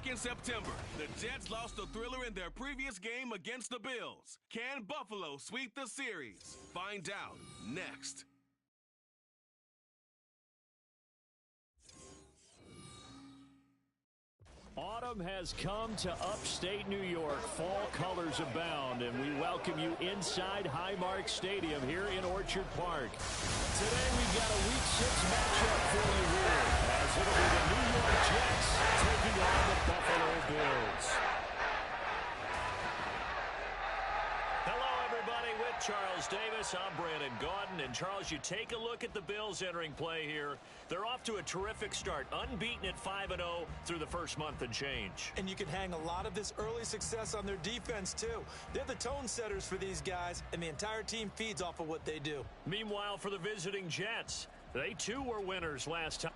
Back in September, the Jets lost a thriller in their previous game against the Bills. Can Buffalo sweep the series? Find out next. Autumn has come to upstate New York. Fall colors abound, and we welcome you inside Highmark Stadium here in Orchard Park. Today we've got a Week 6 matchup for you here, as it'll be the New York Jets taking on the Buffalo Bills. Hello, everybody. With Charles Davis, I'm Brandon Gaudin. And, Charles, you take a look at the Bills entering play here. They're off to a terrific start, unbeaten at 5-0 through the first month and change. And you can hang a lot of this early success on their defense, too. They're the tone setters for these guys, and the entire team feeds off of what they do. Meanwhile, for the visiting Jets, they, too, were winners last time.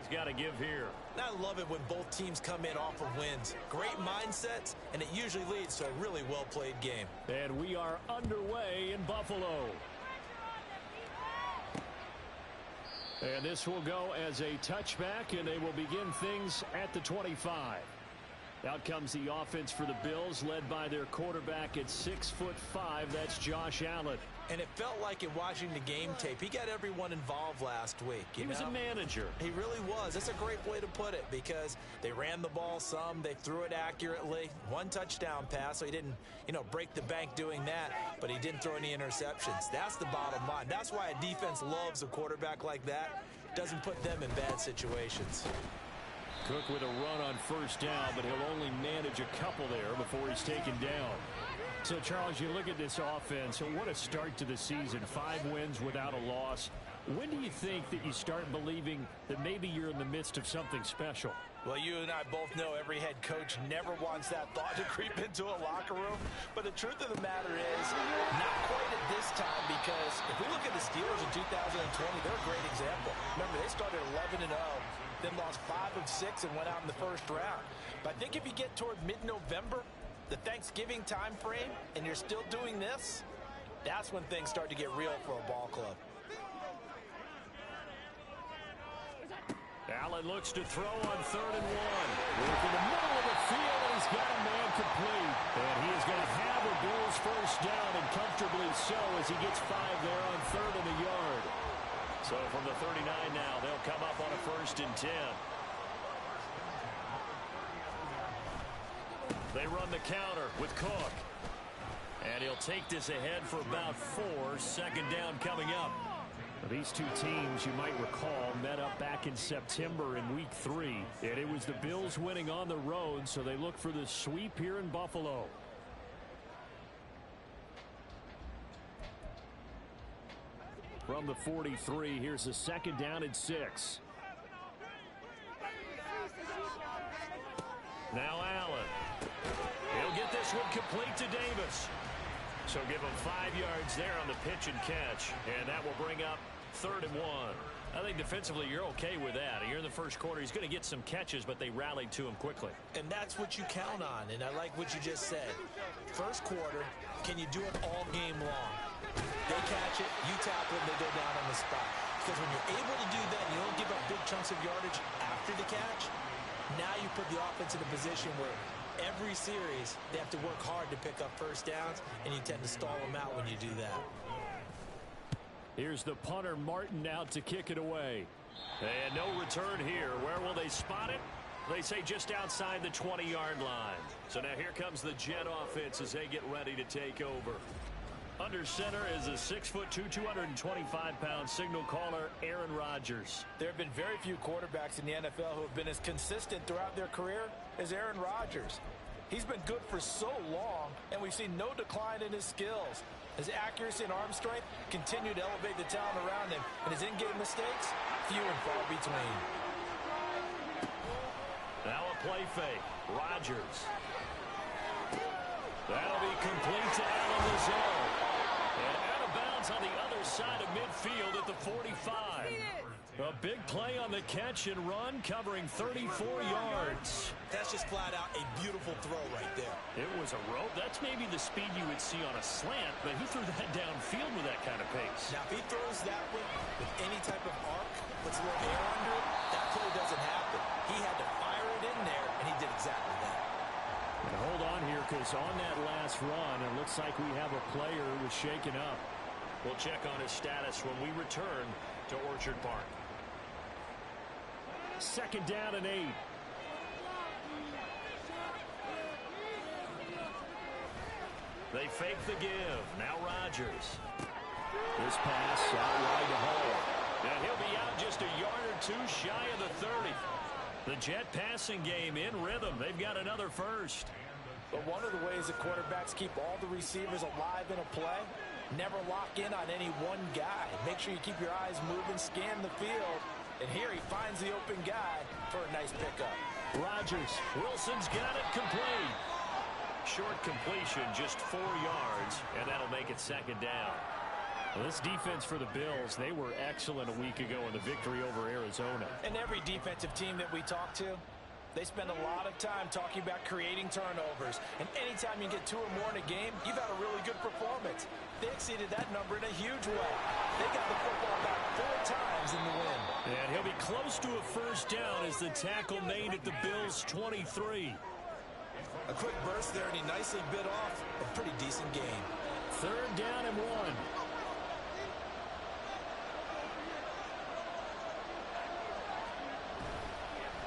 Something's got to give here. I love it when both teams come in off of wins. Great mindsets, and it usually leads to a really well-played game. And we are underway in Buffalo. And this will go as a touchback, and they will begin things at the 25. Out comes the offense for the Bills, led by their quarterback at 6'5". That's Josh Allen. And it felt like in watching the game tape, he got everyone involved last week. He was a manager. He really was. That's a great way to put it because they ran the ball some, they threw it accurately. One touchdown pass, so he didn't, break the bank doing that, but he didn't throw any interceptions. That's the bottom line. That's why a defense loves a quarterback like that. Doesn't put them in bad situations. Cook with a run on first down, but he'll only manage a couple there before he's taken down. So, Charles, you look at this offense, and what a start to the season. 5 wins without a loss. When do you think that you start believing that maybe you're in the midst of something special? Well, you and I both know every head coach never wants that thought to creep into a locker room. But the truth of the matter is, not quite at this time, because if we look at the Steelers in 2020, they're a great example. Remember, they started 11-0, then lost 5 of 6 and went out in the first round. But I think if you get toward mid-November, the Thanksgiving time frame, and you're still doing this, that's when things start to get real for a ball club. Allen looks to throw on 3rd and 1. Work in the middle of the field, and he's got a man complete. And he is going to have a Bills first down, and comfortably so as he gets 5 there on 3rd and a yard. So from the 39 now, they'll come up on a 1st and 10. They run the counter with Cook. And he'll take this ahead for about 4. 2nd down coming up. These two teams, you might recall, met up back in September in Week 3. And it was the Bills winning on the road, so they look for the sweep here in Buffalo. From the 43, here's a 2nd down and 6. Now Allen. He'll get this one complete to Davis. So give him 5 yards there on the pitch and catch. And that will bring up 3rd and 1. I think defensively you're okay with that. Here in the first quarter, he's going to get some catches, but they rallied to him quickly. And that's what you count on, and I like what you just said. First quarter, can you do it all game long? They catch it, you tackle it, they go down on the spot. Because when you're able to do that, you don't give up big chunks of yardage after the catch. Now you put the offense in a position where every series, they have to work hard to pick up first downs, and you tend to stall them out when you do that. Here's the punter, Martin, out to kick it away. And no return here. Where will they spot it? They say just outside the 20-yard line. So now here comes the Jet offense as they get ready to take over. Under center is a 6'2", 225-pound signal caller, Aaron Rodgers. There have been very few quarterbacks in the NFL who have been as consistent throughout their career as Aaron Rodgers. He's been good for so long, and we've seen no decline in his skills. His accuracy and arm strength continue to elevate the talent around him, and his in-game mistakes, few and far between. Now a play fake. Rodgers. That'll be complete to Alan Lazard. And out of bounds on the other side of midfield at the 45. A big play on the catch and run, covering 34 yards. That's just flat out a beautiful throw right there. It was a rope. That's maybe the speed you would see on a slant, but he threw that downfield with that kind of pace. Now, if he throws that one with any type of arc, puts a little air under it, that play doesn't happen. He had to fire it in there, and he did exactly that. And hold on here, because on that last run, it looks like we have a player who was shaken up. We'll check on his status when we return to Orchard Park. 2nd down and 8. They fake the give. Now Rodgers. This pass out wide to Hall. And he'll be out just a yard or 2 shy of the 30. The Jet passing game in rhythm. They've got another first. But one of the ways that quarterbacks keep all the receivers alive in a play, never lock in on any one guy. Make sure you keep your eyes moving, scan the field. And here he finds the open guy for a nice pickup. Rodgers. Wilson's got it complete. Short completion, just 4 yards, and that'll make it 2nd down. Well, this defense for the Bills, they were excellent a week ago in the victory over Arizona. And every defensive team that we talk to, they spend a lot of time talking about creating turnovers. And anytime you get 2 or more in a game, you've had a really good performance. They exceeded that number in a huge way. They got the football back 4 times in the win. And he'll be close to a first down as the tackle made at the Bills' 23. A quick burst there, and he nicely bit off a pretty decent gain. 3rd down and 1.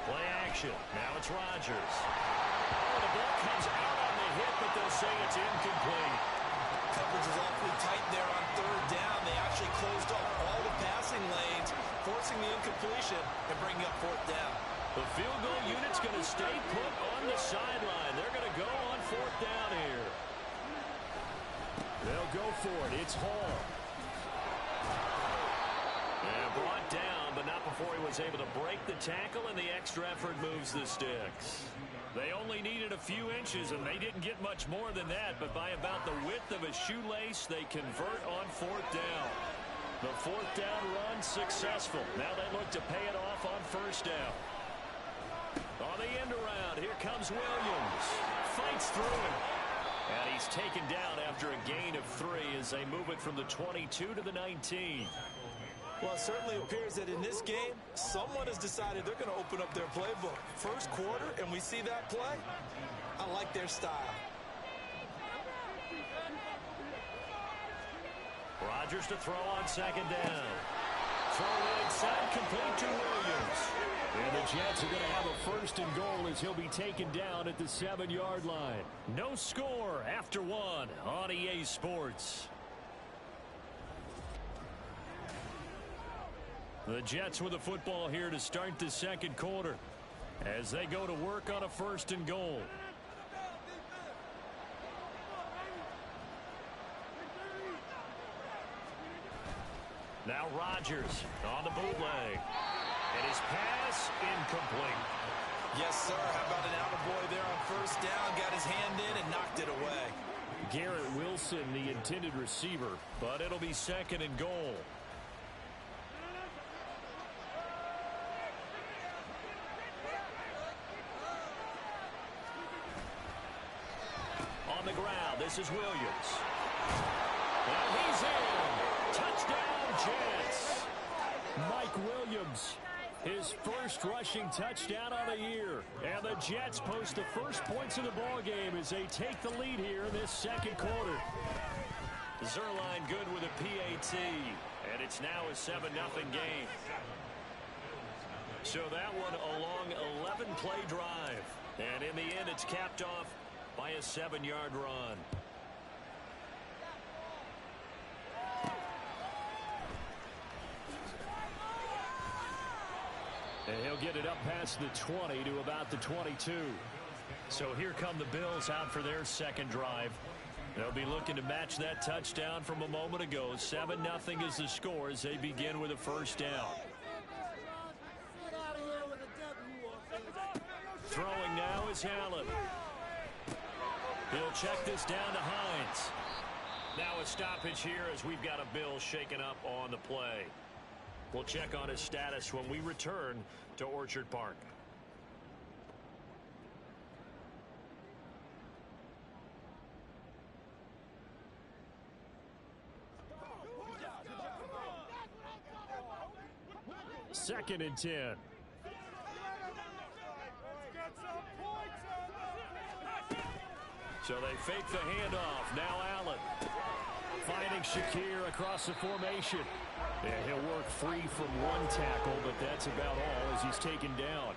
Play action. Now it's Rodgers. Oh, the ball comes out on the hit, but they'll say it's incomplete. Coverage is awfully tight there on 3rd down. They actually closed off all the passing lanes, forcing the incompletion and bringing up 4th down. The field goal unit's going to stay put on the sideline. They're going to go on 4th down here. They'll go for it. It's Hall. And brought down, but not before he was able to break the tackle, and the extra effort moves the sticks. They only needed a few inches, and they didn't get much more than that, but by about the width of a shoelace, they convert on 4th down. The 4th down run successful. Now they look to pay it off on 1st down. On the end around, here comes Williams. Fights through him. And he's taken down after a gain of 3 as they move it from the 22 to the 19. Well, it certainly appears that in this game, someone has decided they're going to open up their playbook. First quarter, and we see that play. I like their style. Rodgers to throw on 2nd down. Throw inside, complete to Williams. And the Jets are going to have a 1st and goal as he'll be taken down at the 7-yard line. No score after 1 on EA Sports. The Jets with the football here to start the 2nd quarter as they go to work on a 1st and goal. Now Rodgers on the bootleg. And his pass incomplete. Yes, sir. How about an attaboy there on 1st down? Got his hand in and knocked it away. Garrett Wilson, the intended receiver, but it'll be 2nd and goal. On the ground, this is Williams. And he's in. Touchdown, Jets. Mike Williams, his 1st rushing touchdown on the year. And the Jets post the first points of the ball game as they take the lead here in this 2nd quarter. Zerline good with a PAT, and it's now a 7-0 game. So that one a long 11-play drive. And in the end, it's capped off by a 7-yard run. And he'll get it up past the 20 to about the 22. So here come the Bills out for their 2nd drive. They'll be looking to match that touchdown from a moment ago. 7-0 is the score as they begin with a 1st down. Throwing now is Allen. He'll check this down to Hines. Now a stoppage here as we've got a Bill shaken up on the play. We'll check on his status when we return to Orchard Park. Second and 10. So they fake the handoff. Now Allen finding Shakir across the formation. And he'll work free from one tackle, but that's about all as he's taken down.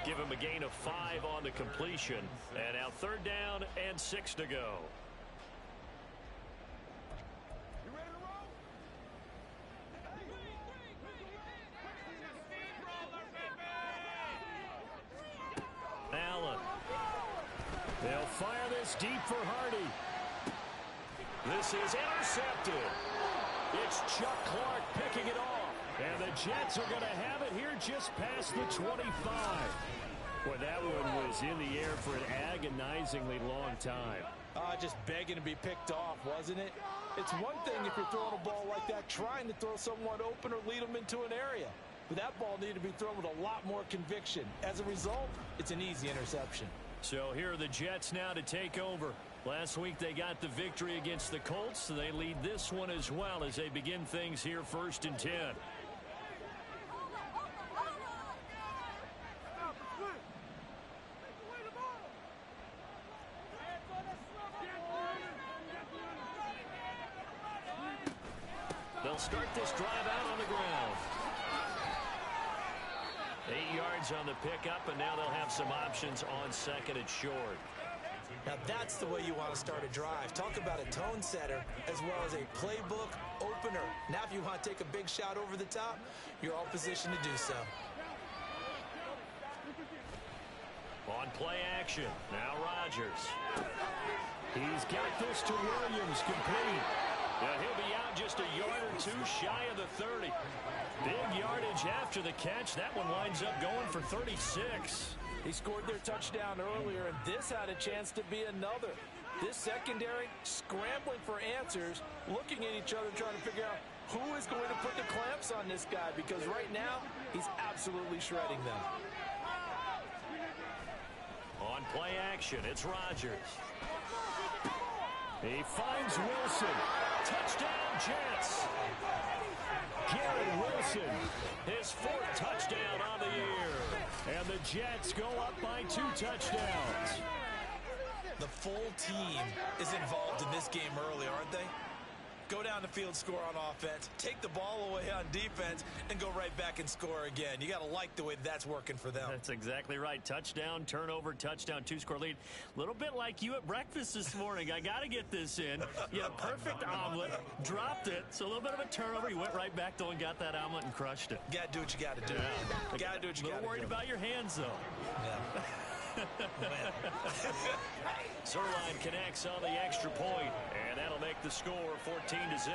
Give him a gain of 5 on the completion. And now 3rd down and 6 to go. Allen. They'll fire this deep for Hardy. This is intercepted. It's Chuck Clark picking it off. And the Jets are going to have it here just past the 25. Boy, that one was in the air for an agonizingly long time. Just begging to be picked off, wasn't it? It's one thing if you're throwing a ball like that, trying to throw someone open or lead them into an area. But that ball needed to be thrown with a lot more conviction. As a result, it's an easy interception. So here are the Jets now to take over. Last week they got the victory against the Colts, so they lead this one as well as they begin things here 1st and 10. They'll start this drive out on the ground. 8 yards on the pickup, and now they'll have some options on 2nd and short. Now that's the way you want to start a drive. Talk about a tone setter as well as a playbook opener. Now if you want to take a big shot over the top, you're all positioned to do so. On play action, now Rodgers. He's got this to Williams, complete. Now he'll be out just a yard or two shy of the 30. Big yardage after the catch. That one winds up going for 36. He scored their touchdown earlier, and this had a chance to be another. This secondary scrambling for answers, looking at each other, trying to figure out who is going to put the clamps on this guy, because right now he's absolutely shredding them. On play action, it's Rodgers. He finds Wilson. Touchdown, Jets. Garrett Wilson, his 4th touchdown on the year. And the Jets go up by 2 touchdowns. The full team is involved in this game early, aren't they? Go down the field, score on offense, take the ball away on defense, and go right back and score again. You got to like the way that's working for them. That's exactly right. Touchdown, turnover, touchdown, 2-score lead. A little bit like you at breakfast this morning. I got to get this in. You had a perfect omelet, dropped it, so a little bit of a turnover. You went right back, though, and got that omelet and crushed it. Got to do what you got to do. Yeah. Got to do what you got to do. A little worried about your hands, though. Yeah. Zerline connects on the extra point, and that'll make the score 14-0.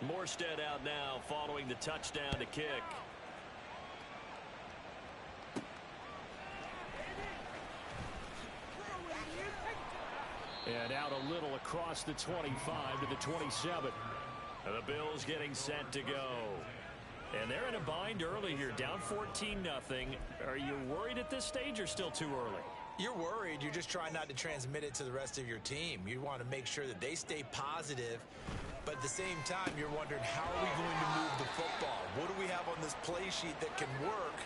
Morstead out now following the touchdown to kick. And out a little across the 25 to the 27. And the Bills getting set to go. And they're in a bind early here, down 14-0. Are you worried at this stage or still too early? You're worried. You're just trying not to transmit it to the rest of your team. You want to make sure that they stay positive. But at the same time, you're wondering, how are we going to move the football? What do we have on this play sheet that can work?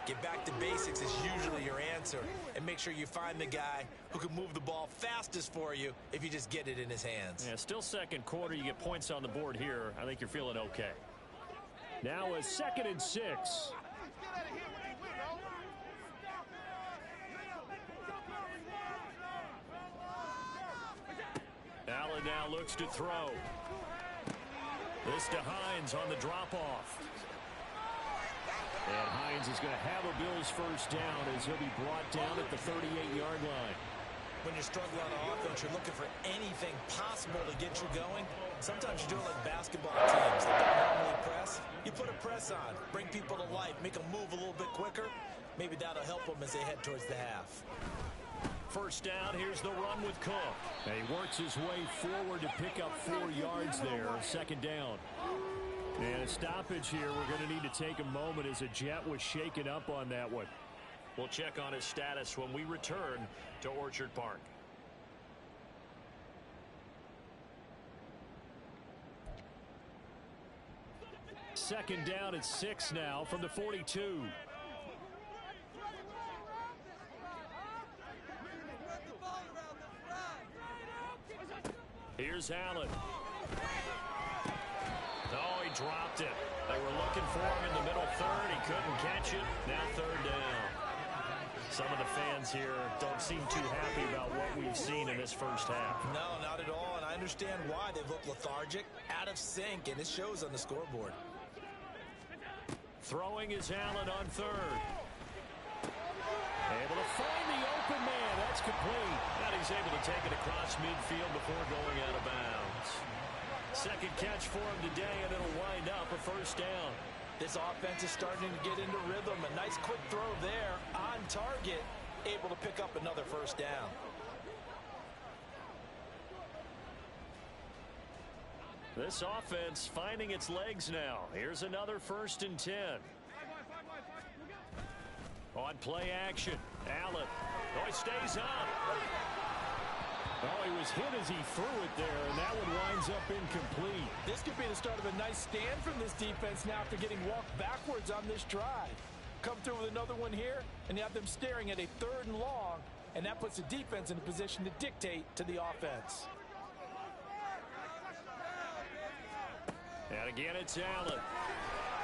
Get back to basics is usually your answer. And make sure you find the guy who can move the ball fastest for you if you just get it in his hands. Yeah, still 2nd quarter. You get points on the board here. I think you're feeling okay. Now a 2nd and 6. Allen now looks to throw. This to Hines on the drop-off. And Hines is going to have a Bills 1st down as he'll be brought down at the 38-yard line. When you're struggling on offense, you're looking for anything possible to get you going. Sometimes you do it like basketball teams that don't normally press. You put a press on, bring people to life, make them move a little bit quicker. Maybe that'll help them as they head towards the half. 1st down, here's the run with Cook. And he works his way forward to pick up 4 yards there, 2nd down. And a stoppage here. We're going to need to take a moment as a Jet was shaken up on that one. We'll check on his status when we return to Orchard Park. Second down at 6 now from the 42. Here's Allen. Oh, he dropped it. They were looking for him in the middle 3rd. He couldn't catch it. Now 3rd down. Some of the fans here don't seem too happy about what we've seen in this 1st half. No, not at all, and I understand why. They've looked lethargic, out of sync, and it shows on the scoreboard. Throwing is Allen on 3rd. Able to find the open man. That's It's complete. And he's able to take it across midfield before going out of bounds. Second catch for him today, and it'll wind up a first down. This offense is starting to get into rhythm. A nice quick throw there on target, able to pick up another first down. This offense finding its legs now. Here's another 1st and 10. On play action, Allen. Oh, he stays up. Oh, he was hit as he threw it there, and that one winds up incomplete. This could be the start of a nice stand from this defense now after getting walked backwards on this drive. Come through with another one here, and you have them staring at a 3rd and long, and that puts the defense in a position to dictate to the offense. And again, it's Allen.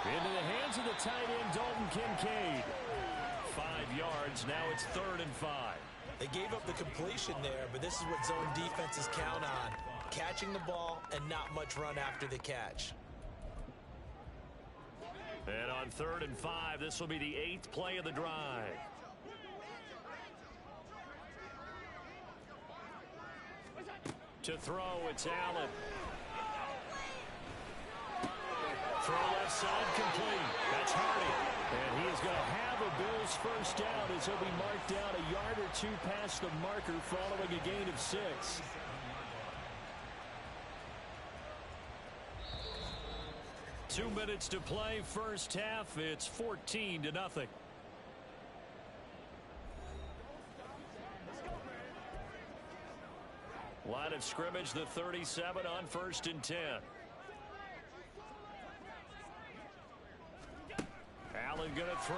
Into the hands of the tight end, Dalton Kincaid. 5 yards. Now it's 3rd and 5. They gave up the completion there, but this is what zone defenses count on. Catching the ball and not much run after the catch. And on 3rd and 5, this will be the 8th play of the drive. To throw, it's Allen. Throw left side complete. That's Hardy. And he is going to have a Bills first down as he'll be marked down a yard or 2 past the marker following a gain of 6. Two minutes to play, first half. It's 14-0. Line of scrimmage, the 37 on 1st and 10. Allen going to throw.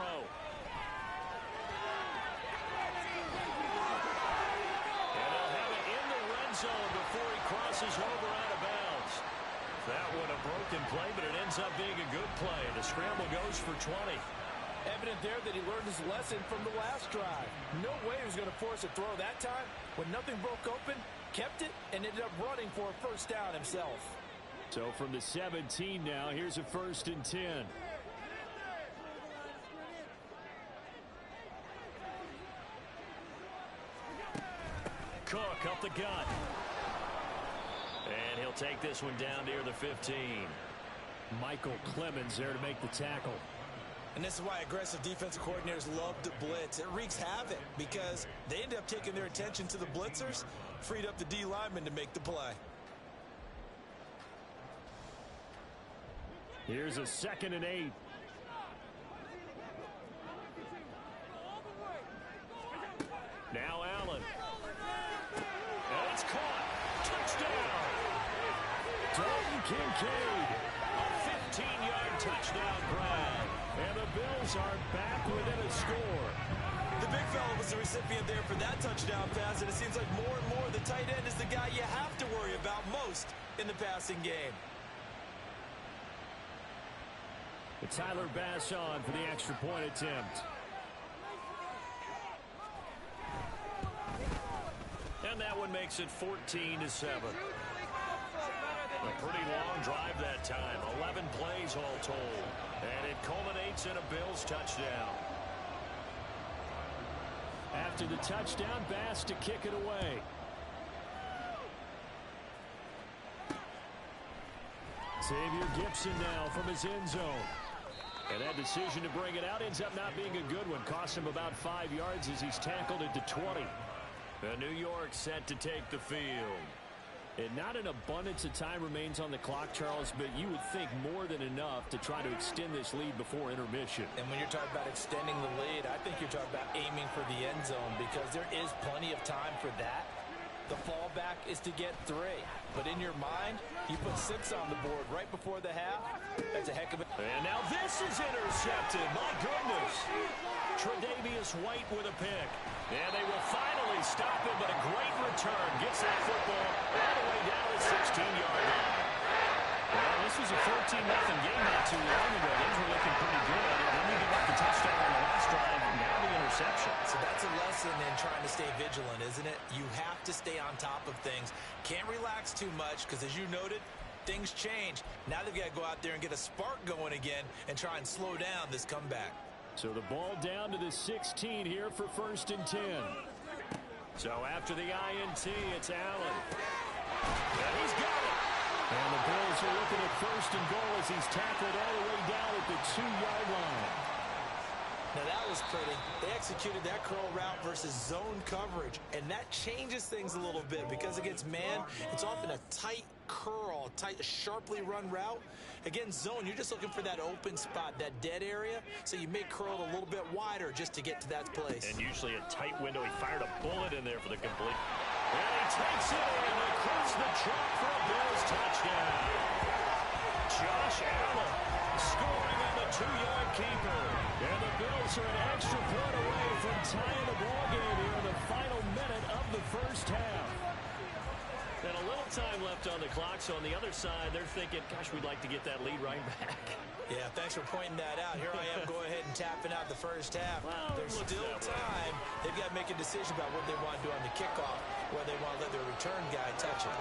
And he'll have it in the red zone before he crosses over out of bounds. That one a broken play, but it ends up being a good play. The scramble goes for 20. Evident there that he learned his lesson from the last drive. No way he was going to force a throw that time. When nothing broke open, kept it, and ended up running for a first down himself. So from the 17 now, here's a 1st and 10. Cook up the gut. And he'll take this one down near the 15. Michael Clemens there to make the tackle. And this is why aggressive defensive coordinators love to blitz. It wreaks havoc because they end up taking their attention to the blitzers, freed up the D lineman to make the play. Here's a 2nd and 8. Now Allen. And it's caught. Touchdown. Dalton Kincaid. A 15-yard touchdown grab. And the Bills are back within a score. The big fella was the recipient there for that touchdown pass, and it seems like more and more the tight end is the guy you have to worry about most in the passing game. Tyler Bass on for the extra point attempt. And that one makes it 14-7. A pretty long drive that time. 11 plays all told. And it culminates in a Bills touchdown. After the touchdown, Bass to kick it away. Xavier Gipson now from his end zone. And that decision to bring it out ends up not being a good one. Cost him about 5 yards as he's tackled it to 20. And New York set to take the field. And not an abundance of time remains on the clock, Charles, but you would think more than enough to try to extend this lead before intermission. And when you're talking about extending the lead, I think you're talking about aiming for the end zone because there is plenty of time for that. The fallback is to get 3. But in your mind, you put 6 on the board right before the half. That's a heck of a... And now this is intercepted. My goodness. Tre'Davious White with a pick. And they will finally stop him, but a great return. Gets that football all the way down the 16-yard line. Well, this was a 14-0 game not too long ago. Things were looking pretty good. And then you give up the touchdown on the last drive, now the interception. So that's a lesson in trying to stay vigilant, isn't it? You have to stay on top of things. Can't relax too much because, as you noted, things change. Now they've got to go out there and get a spark going again and try and slow down this comeback. So the ball down to the 16 here for 1st and 10. So after the INT, it's Allen. And he's got it. And the Bills are looking at first and goal as he's tackled all the way down at the 2-yard line. Now that was pretty. They executed that curl route versus zone coverage, and that changes things a little bit because against man, it's often a tight curl, tight, sharply run route. Against zone, you're just looking for that open spot, that dead area, so you may curl it a little bit wider just to get to that place. And usually a tight window. He fired a bullet in there for the complete. And he takes it in across the chalk for a Bills touchdown. Josh Allen scoring on the 2-yard keeper. And the Bills are an extra point away from tying the ball game here in the final minute of the first half. And a little time left on the clock, so on the other side, they're thinking, gosh, we'd like to get that lead right back. Yeah, thanks for pointing that out. Here I am, go ahead and tapping out the first half. Well, there's still time. They've got to make a decision about what they want to do on the kickoff, whether they want to let their return guy touch it.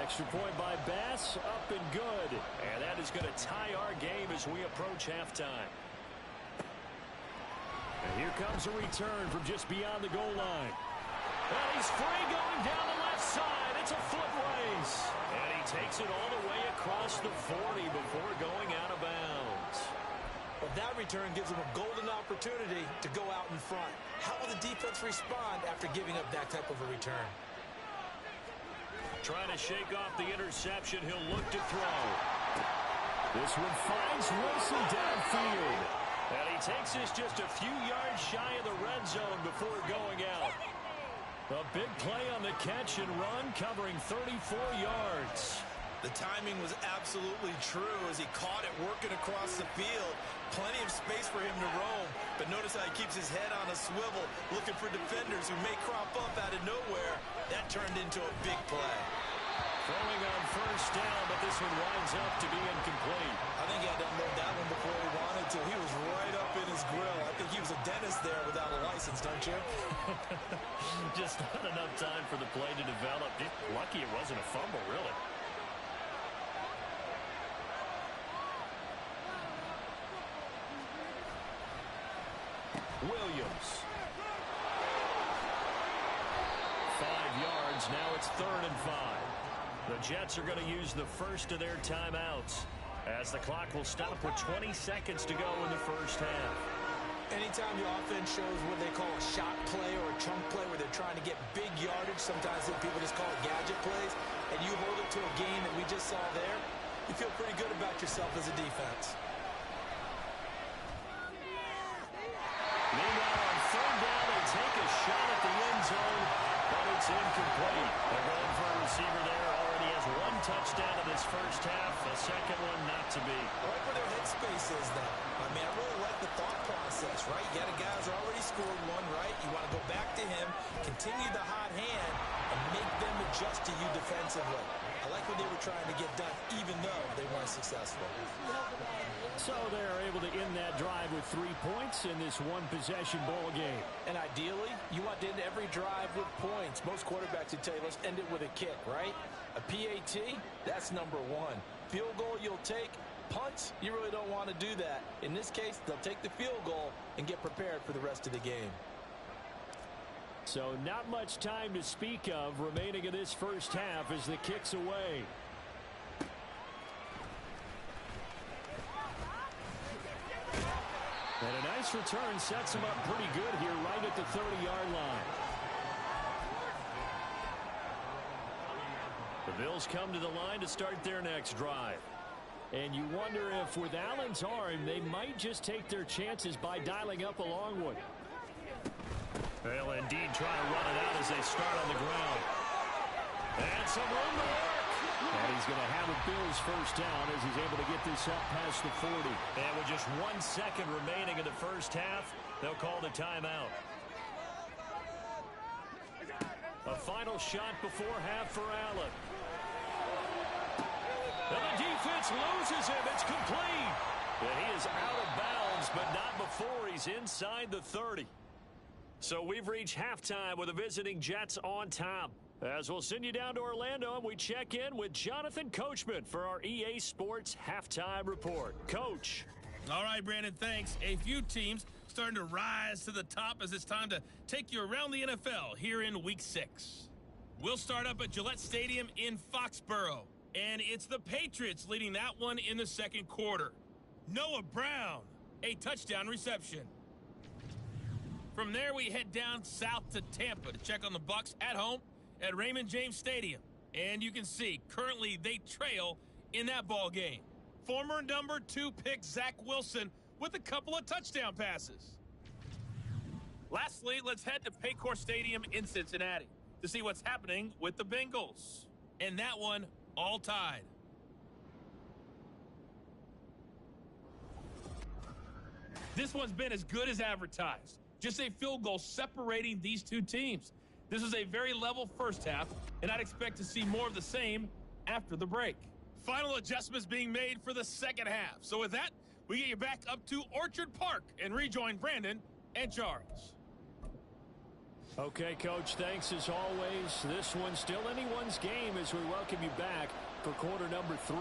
Extra point by Bass, up and good. And that is going to tie our game as we approach halftime. And here comes a return from just beyond the goal line. And he's free going down the left side. It's a foot race. And he takes it all the way across the 40 before going out of bounds. Well, that return gives them a golden opportunity to go out in front. How will the defense respond after giving up that type of a return? Trying to shake off the interception. He'll look to throw. This one finds Wilson downfield. And he takes this just a few yards shy of the red zone before going out. A big play on the catch and run, covering 34 yards. The timing was absolutely true as he caught it working across the field. Plenty of space for him to roam. But notice how he keeps his head on a swivel, looking for defenders who may crop up out of nowhere. That turned into a big play. Throwing on first down, but this one winds up to be incomplete. I think he had to unload that one before he wanted to. He was right up in his grill. I think he was a dentist there without a license, don't you? Just not enough time for the play to develop. Lucky it wasn't a fumble, really. Williams. 5 yards. Now it's 3rd and 5. The Jets are going to use the first of their timeouts as the clock will stop with 20 seconds to go in the first half. Anytime the offense shows what they call a shot play or a chunk play where they're trying to get big yardage, sometimes people just call it gadget plays, and you hold it to a game that we just saw there, you feel pretty good about yourself as a defense. Meanwhile, on 3rd down, they take a shot at the end zone, but it's incomplete. They're going for a receiver there. Already has 1 touchdown in this first half. A second one not to be. I like where their headspace is, though. I mean, I really like the thought process, right? You got a guy who's already scored one, right? You want to go back to him, continue the hot hand, and make them adjust to you defensively. I like what they were trying to get done, even though they weren't successful. So they're able to end that drive with 3 points in this one-possession ball game. And ideally, you want to end every drive with points. Most quarterbacks would tell you, let's end it with a kick, right? A PAT, that's number 1. Field goal you'll take. Punts, you really don't want to do that. In this case, they'll take the field goal and get prepared for the rest of the game. So not much time to speak of remaining in this first half as the kick's away. And a nice return sets him up pretty good here right at the 30-yard line. The Bills come to the line to start their next drive. And you wonder if with Allen's arm, they might just take their chances by dialing up a long one. They'll indeed try to run it out as they start on the ground. And some room to work. And he's going to have a Bills first down as he's able to get this up past the 40. And with just 1 second remaining in the first half, they'll call the timeout. A final shot before half for Allen. And the defense loses him. It's complete. And he is out of bounds, but not before he's inside the 30. So we've reached halftime with the visiting Jets on top. As we'll send you down to Orlando, and we check in with Jonathan Coachman for our EA Sports Halftime Report. Coach. All right, Brandon, thanks. A few teams starting to rise to the top as it's time to take you around the NFL here in Week 6. We'll start up at Gillette Stadium in Foxborough. And it's the Patriots leading that one in the second quarter. Noah Brown, a touchdown reception. From there, we head down south to Tampa to check on the Bucs at home at Raymond James Stadium. And you can see, currently they trail in that ball game. Former number 2 pick Zach Wilson with a couple of touchdown passes. Lastly, let's head to Paycor Stadium in Cincinnati to see what's happening with the Bengals. And that one all tied. This one's been as good as advertised. Just a field goal separating these two teams. This is a very level first half, and I'd expect to see more of the same after the break. Final adjustments being made for the second half. So with that, we get you back up to Orchard Park and rejoin Brandon and Charles. Okay, Coach, thanks as always. This one's still anyone's game as we welcome you back for quarter number 3.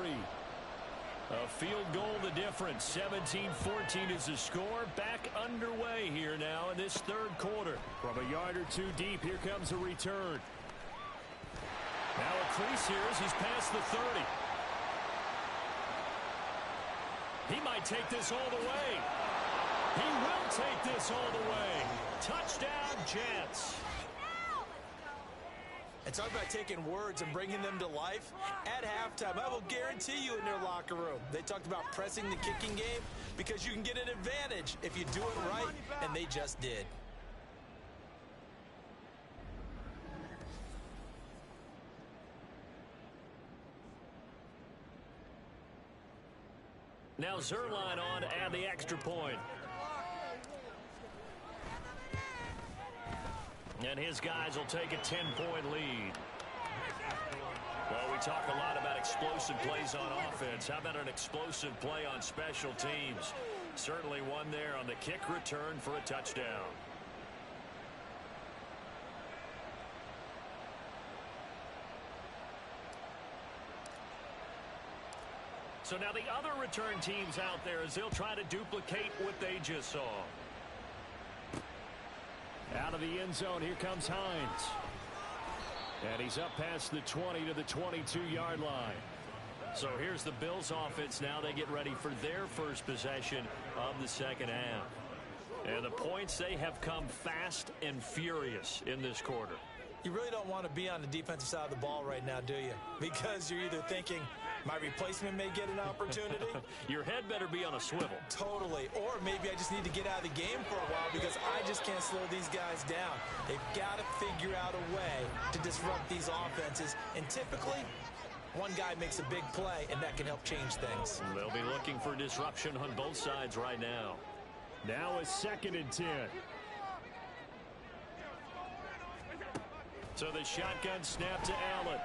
A field goal the difference. 17-14 is the score. Back underway here now in this third quarter. From a yard or two deep, here comes a return. Now a crease here as he's past the 30. He might take this all the way. He will take this all the way. Touchdown, Jets. And talk about taking words and bringing them to life. At halftime, I will guarantee you in their locker room, they talked about pressing the kicking game because you can get an advantage if you do it right, and they just did. Now Zerline on to add the extra point. And his guys will take a 10-point lead. Well, we talk a lot about explosive plays on offense. How about an explosive play on special teams? Certainly one there on the kick return for a touchdown. So now the other return teams out there as they'll try to duplicate what they just saw. Out of the end zone, here comes Hines. And he's up past the 20 to the 22-yard line. So here's the Bills offense now. They get ready for their first possession of the second half. And the points, they have come fast and furious in this quarter. You really don't want to be on the defensive side of the ball right now, do you? Because you're either thinking, my replacement may get an opportunity. Your head better be on a swivel. Totally. Or maybe I just need to get out of the game for a while because I just can't slow these guys down. They've got to figure out a way to disrupt these offenses. And typically, one guy makes a big play, and that can help change things. They'll be looking for disruption on both sides right now. Now a 2nd and 10. So the shotgun snap to Allen.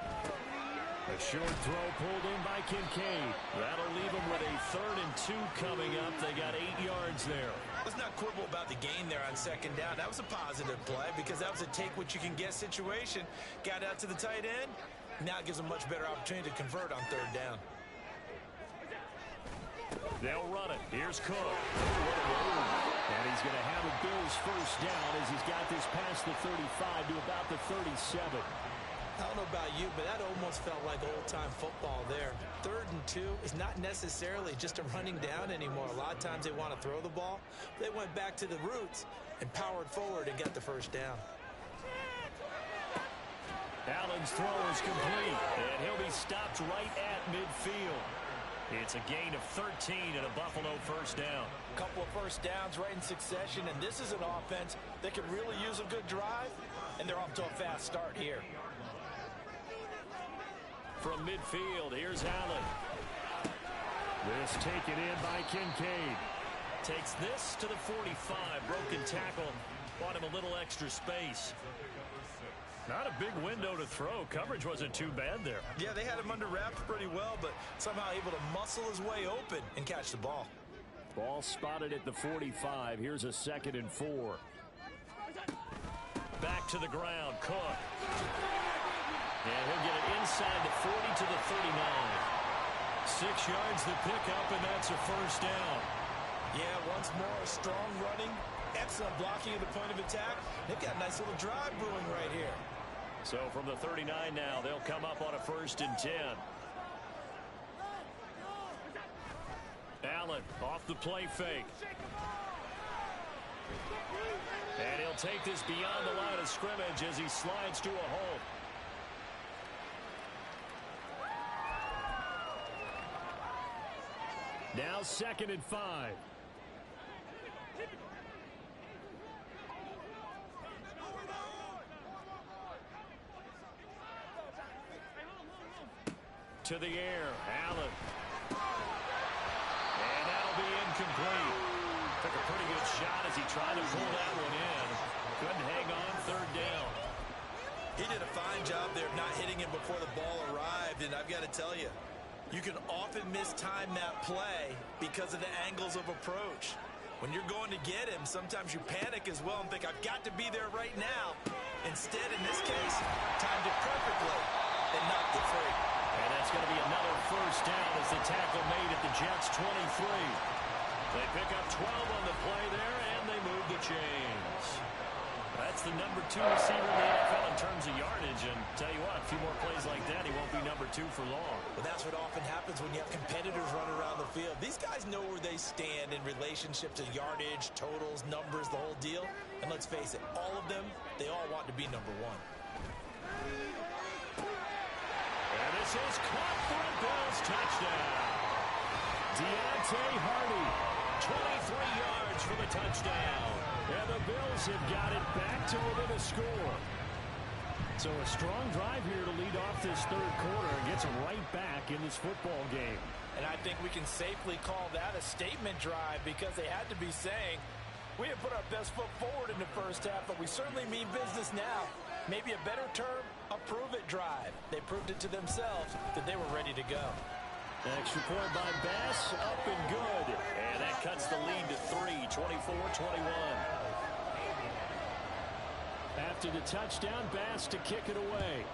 A short throw pulled in by Kincaid. That'll leave them with a 3rd and 2 coming up. They got 8 yards there. Let's not quibble about the gain there on 2nd down. That was a positive play because that was a take-what-you-can-get situation. Got out to the tight end. Now it gives them a much better opportunity to convert on 3rd down. They'll run it. Here's Cook. And he's going to have a Bills first down as he's got this past the 35 to about the 37. I don't know about you, but that almost felt like old-time football there. 3rd and 2 is not necessarily just a running down anymore. A lot of times they want to throw the ball. They went back to the roots and powered forward and got the first down. Allen's throw is complete, and he'll be stopped right at midfield. It's a gain of 13 and a Buffalo first down. A couple of first downs right in succession, and this is an offense that could really use a good drive, and they're off to a fast start here. From midfield, here's Allen. This taken in by Kincaid. Takes this to the 45. Broken tackle. Bought him a little extra space. Not a big window to throw. Coverage wasn't too bad there. Yeah, they had him under wraps pretty well, but somehow able to muscle his way open and catch the ball. Ball spotted at the 45. Here's a 2nd and 4. Back to the ground. Cook. And he'll get it inside the 40 to the 39. 6 yards the pickup, and that's a first down. Yeah, once more, strong running, Excellent blocking at the point of attack. They've got a nice little drive brewing right here. So from the 39 now, they'll come up on a 1st and 10. Allen off the play fake. And he'll take this beyond the line of scrimmage as he slides to a hole. Now 2nd and 5. To the air, Allen. And that'll be incomplete. Took a pretty good shot as he tried to pull that one in. Couldn't hang on, 3rd down. He did a fine job there of not hitting him before the ball arrived, and I've got to tell you, you can often mistime that play because of the angles of approach. When you're going to get him, sometimes you panic as well and think, I've got to be there right now. Instead, in this case, timed it perfectly and knocked it free. And that's going to be another 1st down as the tackle made at the Jets' 23. They pick up 12 on the play there, and they move the chains. That's the number 2 receiver in the NFL in terms of yardage. And tell you what, a few more plays like that, he won't be number 2 for long. Well, that's what often happens when you have competitors running around the field. These guys know where they stand in relationship to yardage, totals, numbers, the whole deal. And let's face it, all of them, they all want to be number 1. And this is caught for a Bills touchdown. Deontay Hardy, 23 yards for the touchdown. And the Bills have got it back to within a score. So a strong drive here to lead off this 3rd quarter and gets them right back in this football game. And I think we can safely call that a statement drive because they had to be saying, we have put our best foot forward in the 1st half, but we certainly mean business now. Maybe a better term, a prove-it drive. They proved it to themselves that they were ready to go. Extra point by Bass, up and good. And that cuts the lead to 3, 24-21. After the touchdown, Bass to kick it away.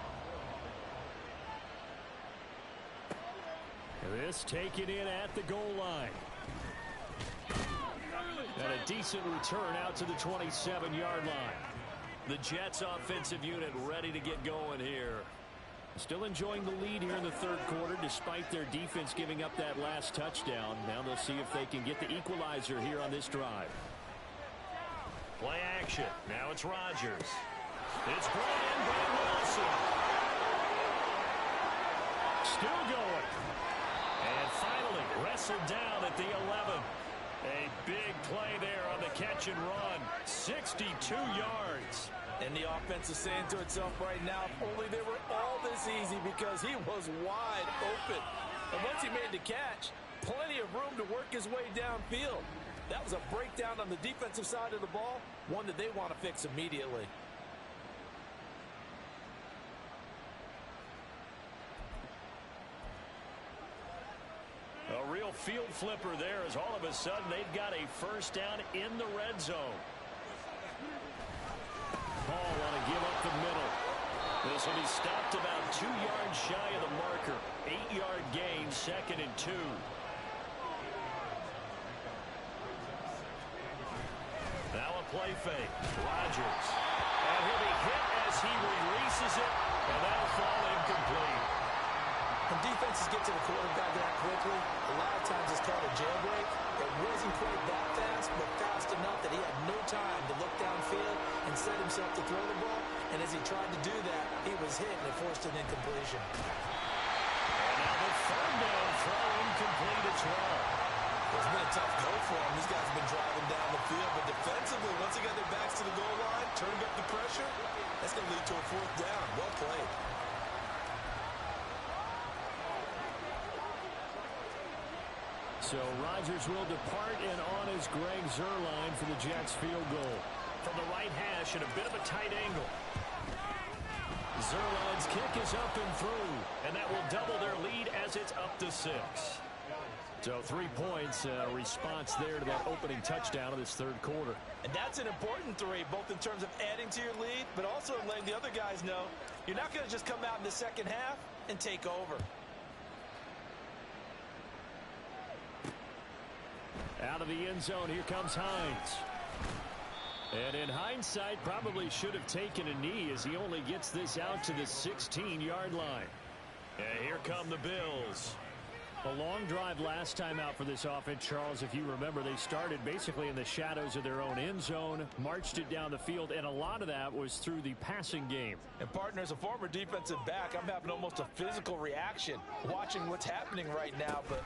This taken in at the goal line. And a decent return out to the 27-yard line. The Jets offensive unit ready to get going here. Still enjoying the lead here in the 3rd quarter despite their defense giving up that last touchdown. Now they'll see if they can get the equalizer here on this drive. Play action. Now it's Rodgers. It's brought in by Wilson. Still going. And finally wrestled down at the 11. A big play there on the catch and run. 62 yards. And the offense is saying to itself right now, if only they were all this easy because he was wide open. And once he made the catch, plenty of room to work his way downfield. That was a breakdown on the defensive side of the ball, one that they want to fix immediately. A real field flipper there as all of a sudden they've got a 1st down in the red zone. Paul want to give up the middle. This will be stopped about 2 yards shy of the marker. 8-yard gain, 2nd and 2. Now a play fake. Rodgers. And he'll be hit as he releases it, and that'll fall incomplete. When defenses get to the quarterback that quickly, a lot of times it's called a jailbreak. It wasn't quite that fast, but fast enough that he had no time to look downfield and set himself to throw the ball. And as he tried to do that, he was hit and it forced an incompletion. And now the 3rd down throw incomplete as well. It's been a tough go for him. These guys have been driving down the field, but defensively, once they got their backs to the goal line, turned up the pressure, that's going to lead to a 4th down. Well played. So Rodgers will depart, and on is Greg Zuerlein for the Jets field goal. From the right hash at a bit of a tight angle. Zuerlein's kick is up and through, and that will double their lead as it's up to 6. So 3 points, response there to that opening touchdown of this 3rd quarter. And that's an important 3, both in terms of adding to your lead, but also letting the other guys know you're not going to just come out in the 2nd half and take over. Out of the end zone, here comes Hines. And in hindsight, probably should have taken a knee as he only gets this out to the 16-yard line. And here come the Bills. A long drive last time out for this offense, Charles. If you remember, they started basically in the shadows of their own end zone, marched it down the field, and a lot of that was through the passing game. And, partner, as a former defensive back, I'm having almost a physical reaction watching what's happening right now. But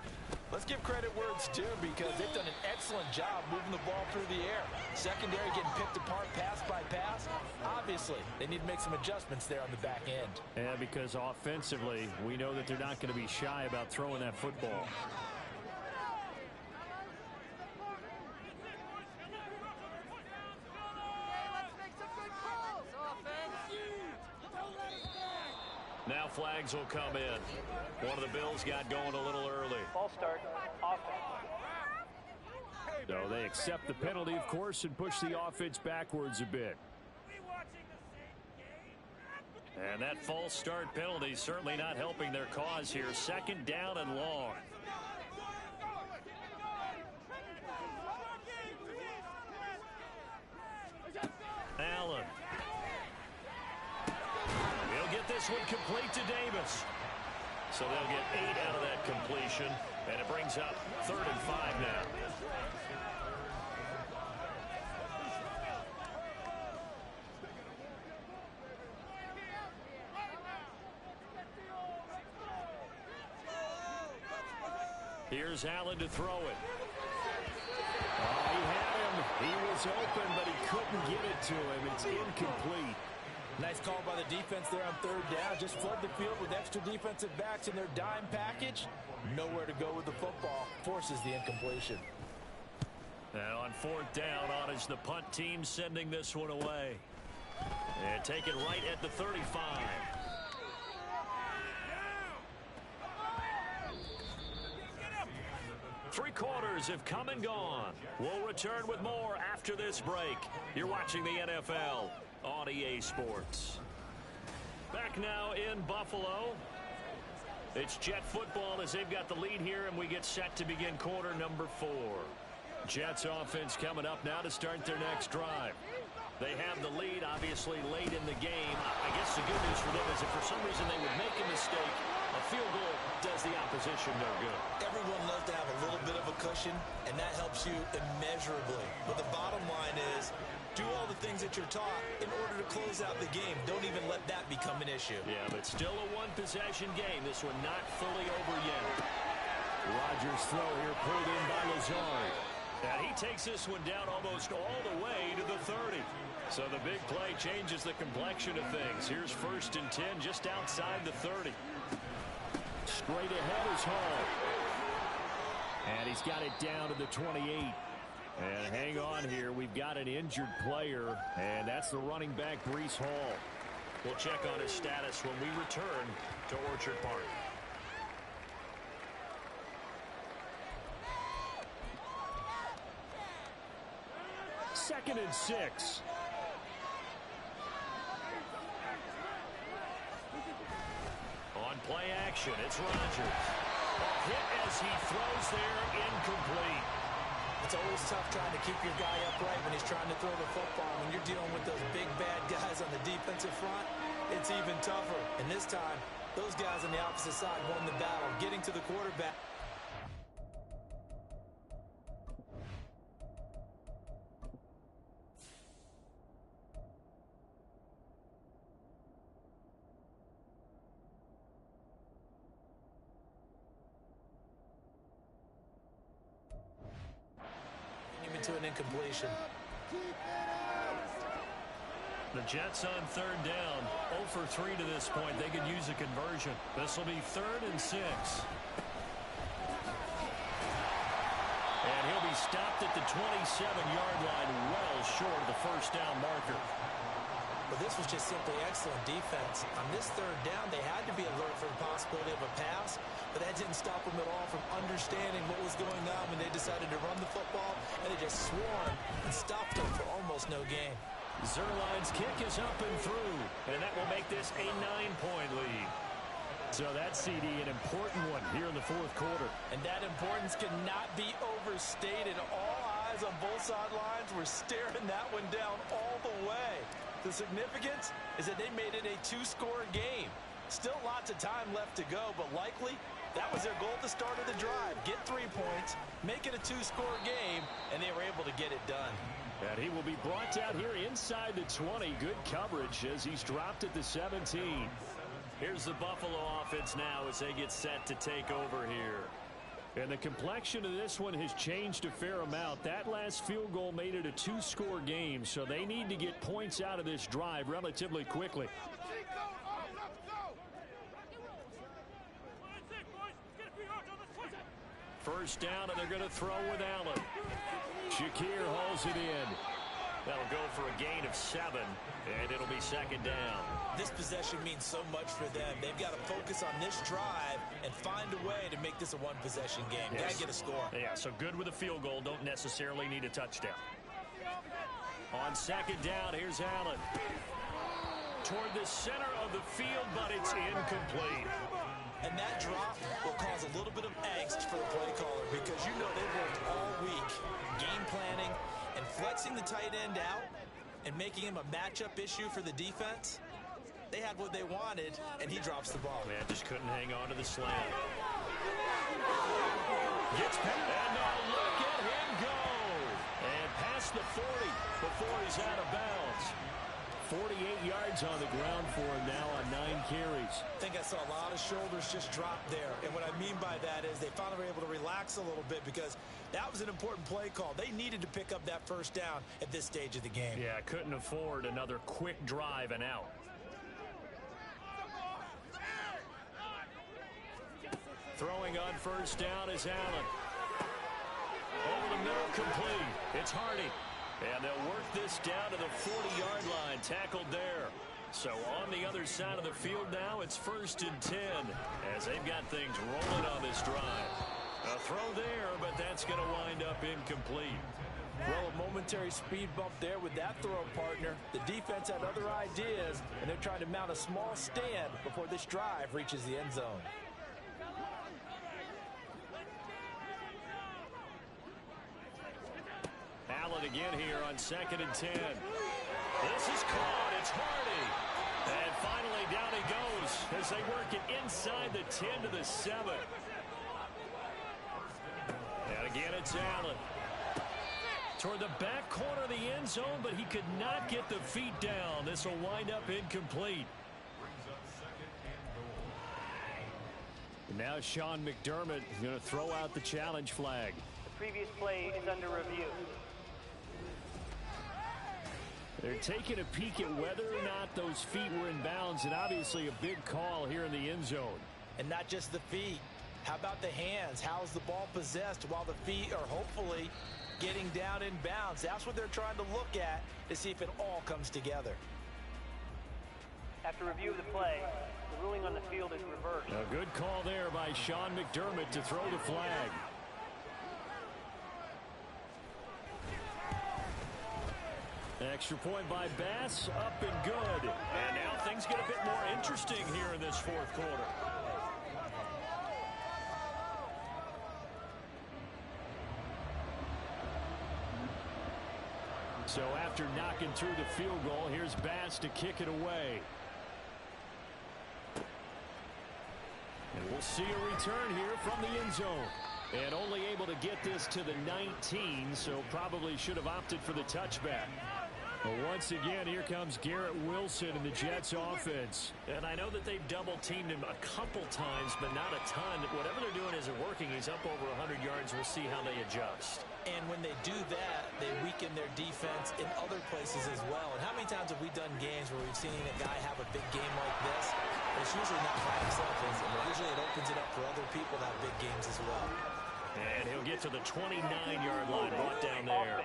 let's give credit where it's due because they've done an excellent job moving the ball through the air. Secondary getting picked apart pass by pass. Obviously, they need to make some adjustments there on the back end. Yeah, because offensively, we know that they're not going to be shy about throwing that football. Now flags will come in. One of the Bills got going a little early. Ball start. Offense. So they accept the penalty, of course, and push the offense backwards a bit. And that false start penalty certainly not helping their cause here. Second down and long. Allen. He'll get this one complete to Davis. So they'll get 8 out of that completion, and it brings up 3rd and 5 now. Here's Allen to throw it. Oh, he had him. He was open, but he couldn't get it to him. It's incomplete. Nice call by the defense there on 3rd down. Just flood the field with extra defensive backs in their dime package. Nowhere to go with the football. Forces the incompletion. Now on 4th down, on is the punt team sending this one away. And take it right at the 35. Three quarters have come and gone. We'll return with more after this break. You're watching the NFL on EA Sports. Back now in Buffalo. It's Jet football as they've got the lead here, and we get set to begin quarter number 4. Jets offense coming up now to start their next drive. They have the lead, obviously, late in the game. I guess the good news for them is if for some reason they would make a mistake, a field goal does the opposition no good. Everyone loves to have a little bit of a cushion, and that helps you immeasurably. But the bottom line is, do all the things that you're taught in order to close out the game. Don't even let that become an issue. Yeah, but still a one-possession game. This one not fully over yet. Rodgers' throw here pulled in by Lazard. And he takes this one down almost all the way to the 30. So the big play changes the complexion of things. Here's 1st and 10 just outside the 30. Straight ahead is Hall. And he's got it down to the 28. And hang on here. We've got an injured player, and that's the running back, Breece Hall. We'll check on his status when we return to Orchard Park. Second and 6. On play action, it's Rodgers. Hit as he throws there, incomplete. It's always tough trying to keep your guy upright when he's trying to throw the football. When you're dealing with those big, bad guys on the defensive front, it's even tougher. And this time, those guys on the opposite side won the battle, getting to the quarterback. To an incompletion. The Jets on 3rd down, 0 for 3 to this point. They could use a conversion. This will be 3rd and 6. And he'll be stopped at the 27-yard line, well short of the 1st down marker. But this was just simply excellent defense. On this 3rd down, they had to be alert for the possibility of a pass, but that didn't stop them at all from understanding what was going on when they decided to run the football, and they just swarmed and stopped them for almost no gain. Zerline's kick is up and through, and that will make this a 9-point lead. So that CD, an important one here in the fourth quarter. And that importance cannot be overstated. All eyes on both sidelines were staring that one down all the way. The significance is that they made it a two-score game. Still lots of time left to go, but likely that was their goal at the start of the drive. Get 3 points, make it a two-score game, and they were able to get it done. And he will be brought down here inside the 20. Good coverage as he's dropped at the 17. Here's the Buffalo offense now as they get set to take over here. And the complexion of this one has changed a fair amount. That last field goal made it a two-score game, so they need to get points out of this drive relatively quickly. First down, and they're going to throw with Allen. Shakir hauls it in. That'll go for a gain of 7, and it'll be second down. This possession means so much for them. They've got to focus on this drive and find a way to make this a one-possession game. Yes. Got to get a score. Yeah, so good with a field goal. Don't necessarily need a touchdown. On second down, here's Allen. Toward the center of the field, but it's incomplete. And that drop will cause a little bit of angst for the play caller because you know they've worked all week game planning and flexing the tight end out and making him a matchup issue for the defense. They had what they wanted, and he drops the ball. Man, just couldn't hang on to the slam. Gets past, and now look at him go. And past the 40 before he's out of bounds. 48 yards on the ground for him now on 9 carries. I think I saw a lot of shoulders just drop there. And what I mean by that is they finally were able to relax a little bit because that was an important play call. They needed to pick up that first down at this stage of the game. Yeah, couldn't afford another quick drive and out. Throwing on first down is Allen. Over the middle, complete. It's Hardy. And they'll work this down to the 40-yard line, tackled there. So on the other side of the field now, it's 1st and 10 as they've got things rolling on this drive. A throw there, but that's going to wind up incomplete. Well, a momentary speed bump there with that throw, partner. The defense had other ideas, and they're trying to mount a small stand before this drive reaches the end zone. Allen again here on 2nd and 10. This is caught. It's Hardy. And finally down he goes as they work it inside the 10 to the 7. And again it's Allen. Toward the back corner of the end zone, but he could not get the feet down. This will wind up incomplete. Now Sean McDermott is going to throw out the challenge flag. The previous play is under review. They're taking a peek at whether or not those feet were in bounds, and obviously a big call here in the end zone. And not just the feet. How about the hands? How's the ball possessed while the feet are hopefully getting down in bounds? That's what they're trying to look at to see if it all comes together. After review of the play, the ruling on the field is reversed. A good call there by Sean McDermott to throw the flag. Extra point by Bass, up and good. And now things get a bit more interesting here in this fourth quarter. So after knocking through the field goal, here's Bass to kick it away. And we'll see a return here from the end zone. And only able to get this to the 19, so probably should have opted for the touchback. But once again, here comes Garrett Wilson in the Jets offense. And I know that they've double-teamed him a couple times, but not a ton. Whatever they're doing isn't working. He's up over 100 yards. We'll see how they adjust. And when they do that, they weaken their defense in other places as well. And how many times have we done games where we've seen a guy have a big game like this? But it's usually not by himself. Usually it opens it up for other people to have big games as well. And he'll get to the 29-yard line, brought down there.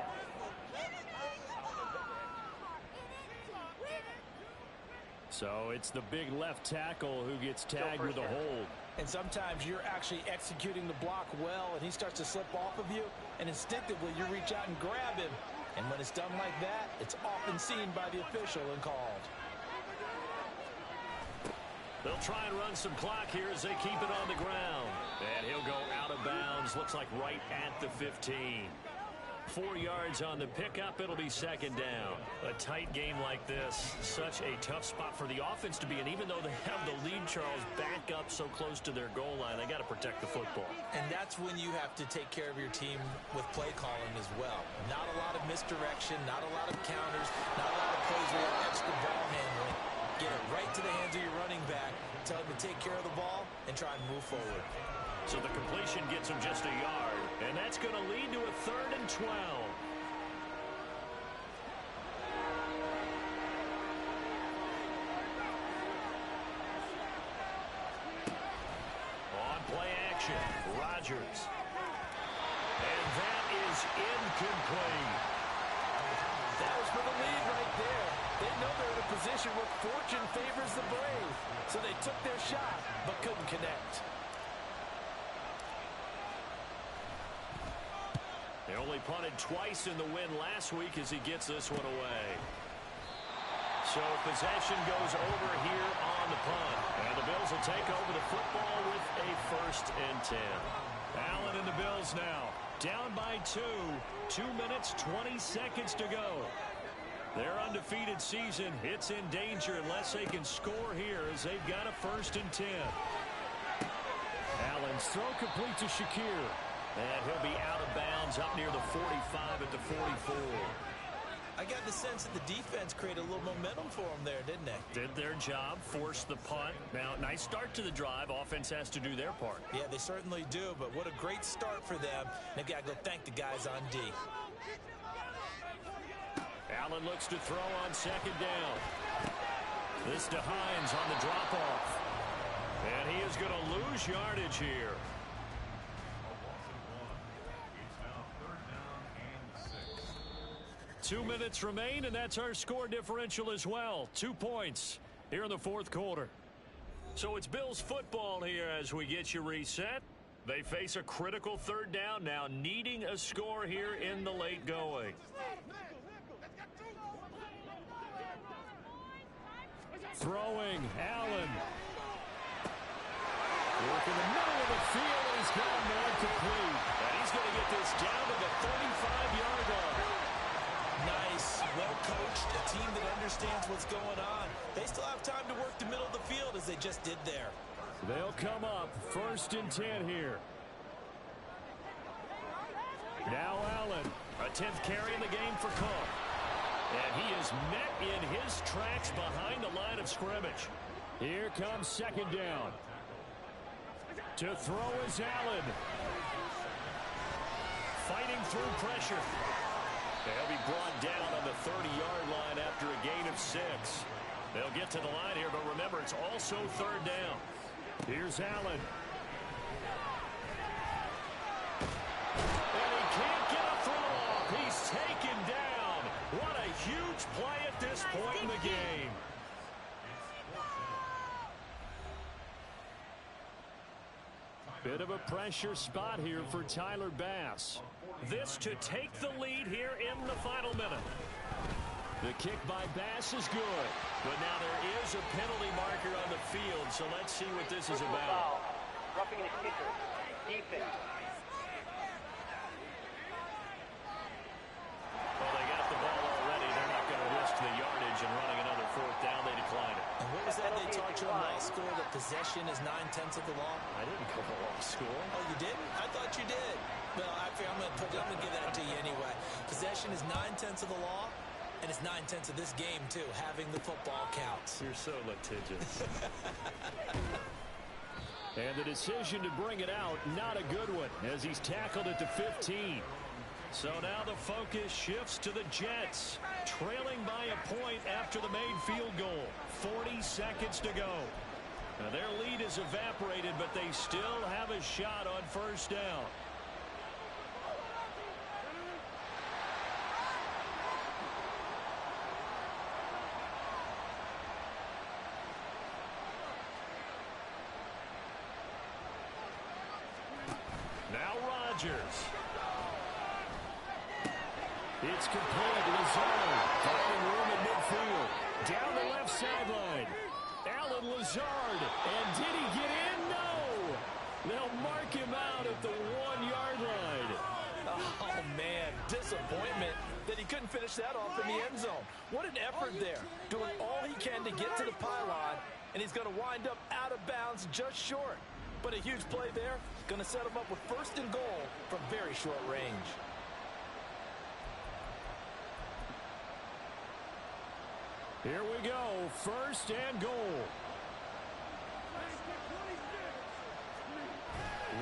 So it's the big left tackle who gets tagged with a hold. And sometimes you're actually executing the block well, and he starts to slip off of you, and instinctively you reach out and grab him. And when it's done like that, it's often seen by the official and called. They'll try and run some clock here as they keep it on the ground. And he'll go out of bounds. Looks like right at the 15. 4 yards on the pickup. It'll be second down. A tight game like this, such a tough spot for the offense to be in. Even though they have the lead, Charles, back up so close to their goal line, they got to protect the football. And that's when you have to take care of your team with play calling as well. Not a lot of misdirection, not a lot of counters, not a lot of plays where you're extra ball handling. Get it right to the hands of your running back, tell him to take care of the ball, and try and move forward. So the completion gets him just a yard, and that's going to lead to a 3rd and 12. On play action, Rodgers. And that is incomplete. That was for the lead right there. They know they're in a position where fortune favors the brave, so they took their shot but couldn't connect. They only punted twice in the win last week as he gets this one away. So possession goes over here on the punt. And the Bills will take over the football with a 1st and 10. Allen and the Bills now down by 2. 2 minutes, 20 seconds to go. Their undefeated season, it's in danger unless they can score here as they've got a 1st and 10. Allen's throw complete to Shakir. And he'll be out of bounds up near the 45 at the 44. I got the sense that the defense created a little momentum for them there, didn't they? Did their job, forced the punt. Now, nice start to the drive. Offense has to do their part. Yeah, they certainly do, but what a great start for them. They've got to go thank the guys on D. Allen looks to throw on 2nd down. This to Hines on the drop-off. And he is going to lose yardage here. 2 minutes remain, and that's our score differential as well. 2 points here in the 4th quarter. So it's Bills football here as we get you reset. They face a critical 3rd down now, needing a score here in the late going. Throwing, Allen. Working the middle of the field, and he's got him incomplete. And he's going to get this down to the 35-yard line. Nice, well-coached, a team that understands what's going on. They still have time to work the middle of the field as they just did there. They'll come up 1st and 10 here. Now Allen, a 10th carry in the game for Cook. And he is met in his tracks behind the line of scrimmage. Here comes 2nd down. To throw is Allen. Fighting through pressure. They'll be brought down on the 30-yard line after a gain of 6. They'll get to the line here, but remember, it's also 3rd down. Here's Allen. And he can't get a throw off. He's taken down. What a huge play at this point in the game. Bit of a pressure spot here for Tyler Bass. This to take the lead here in the final minute. The kick by Bass is good, but now there is a penalty marker on the field, so let's see what this is about. Roughing the kicker. Defense. Well, they got the ball already. They're not going to risk the yardage and running another 4th down. They decline it. And what was that they taught you in law school, that possession is 9/10 of the law? I didn't go to law school. Oh, you didn't? I thought you did. Well, I'm going to give that to you anyway. Possession is 9/10 of the law, and it's 9/10 of this game, too. Having the football counts. You're so litigious. And the decision to bring it out, not a good one, as he's tackled at the 15. So now the focus shifts to the Jets, trailing by a point after the made field goal. 40 seconds to go. Now their lead is evaporated, but they still have a shot on 1st down. Now Rodgers. It's complete. Lazard finding room in midfield. Down the left sideline. Alan Lazard. And did he get in? No. They'll mark him out at the 1-yard line. Oh, man, disappointment that he couldn't finish that off in the end zone. What an effort there, doing all he can to get to the pylon, and he's going to wind up out of bounds just short. But a huge play there, going to set him up with first and goal from very short range. Here we go, first and goal.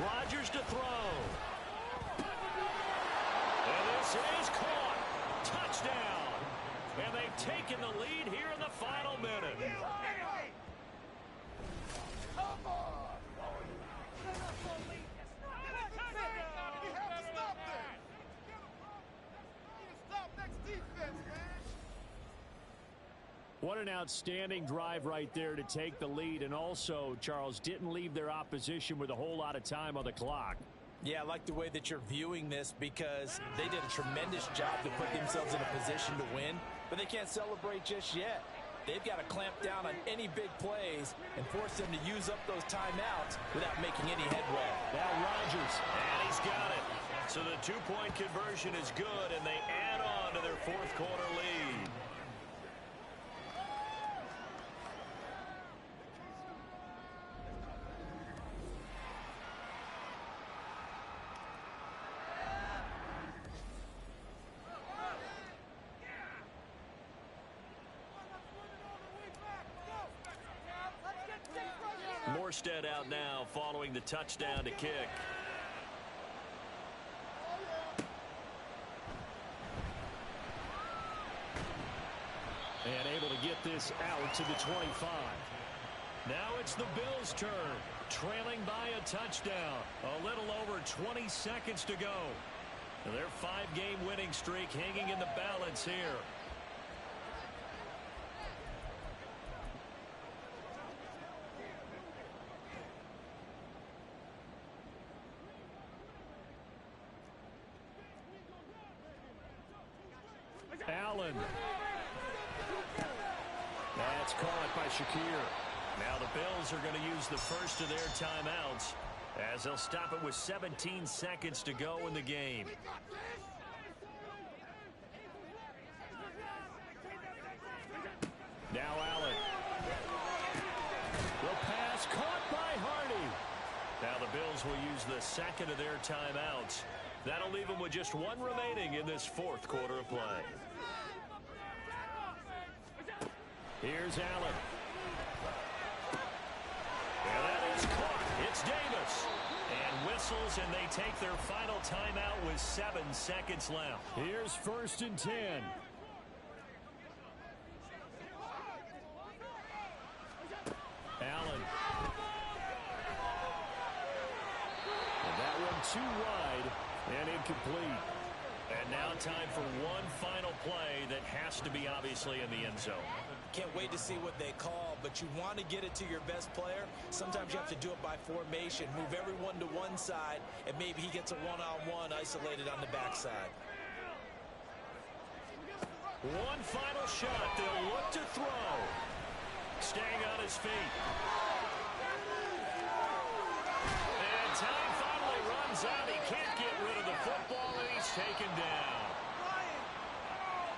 Rodgers to throw. And this is caught. Touchdown. And they've taken the lead here in the final minute. What an outstanding drive right there to take the lead. And also, Charles, didn't leave their opposition with a whole lot of time on the clock. Yeah, I like the way that you're viewing this because they did a tremendous job to put themselves in a position to win, but they can't celebrate just yet. They've got to clamp down on any big plays and force them to use up those timeouts without making any headway. Now Rodgers, and he's got it. So the two-point conversion is good, and they add on to their fourth quarter lead. Morstead out now following the touchdown to kick. And able to get this out to the 25. Now it's the Bills' turn, trailing by a touchdown. A little over 20 seconds to go. Their 5-game winning streak hanging in the balance here. Allen. That's caught by Shakir. Now the Bills are going to use the first of their timeouts as they'll stop it with 17 seconds to go in the game. Now Allen. The pass caught by Hardy. Now the Bills will use the second of their timeouts. That'll leave them with just one remaining in this fourth quarter of play. Here's Allen. And that is caught. It's Davis. And whistles, and they take their final timeout with 7 seconds left. Here's first and 10. Allen. And that one too wide and incomplete. And now time for one final play that has to be obviously in the end zone. Can't wait to see what they call, but you want to get it to your best player. Sometimes you have to do it by formation. Move everyone to one side, and maybe he gets a one-on-one isolated on the backside. One final shot. They'll look to throw. Staying on his feet. And time finally runs out. He can't get rid of the football, and he's taken down.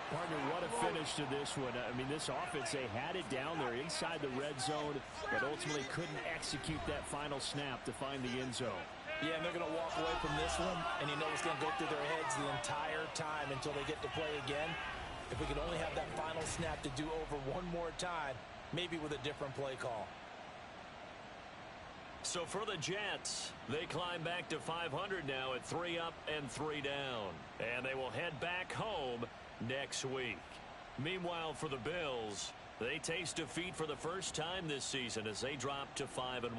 Partner, what a finish to this one. I mean, this offense, they had it down there inside the red zone, but ultimately couldn't execute that final snap to find the end zone. Yeah, and they're going to walk away from this one, and you know it's going to go through their heads the entire time until they get to play again. If we could only have that final snap to do over one more time, maybe with a different play call. So for the Jets, they climb back to 500 now at 3 up and 3 down. And they will head back home next week. Meanwhile, for the Bills, they taste defeat for the first time this season as they drop to 5-1.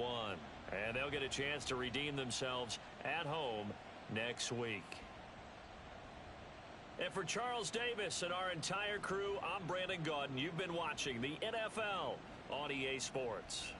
And they'll get a chance to redeem themselves at home next week. And for Charles Davis and our entire crew, I'm Brandon Gaudin. You've been watching the NFL on EA Sports.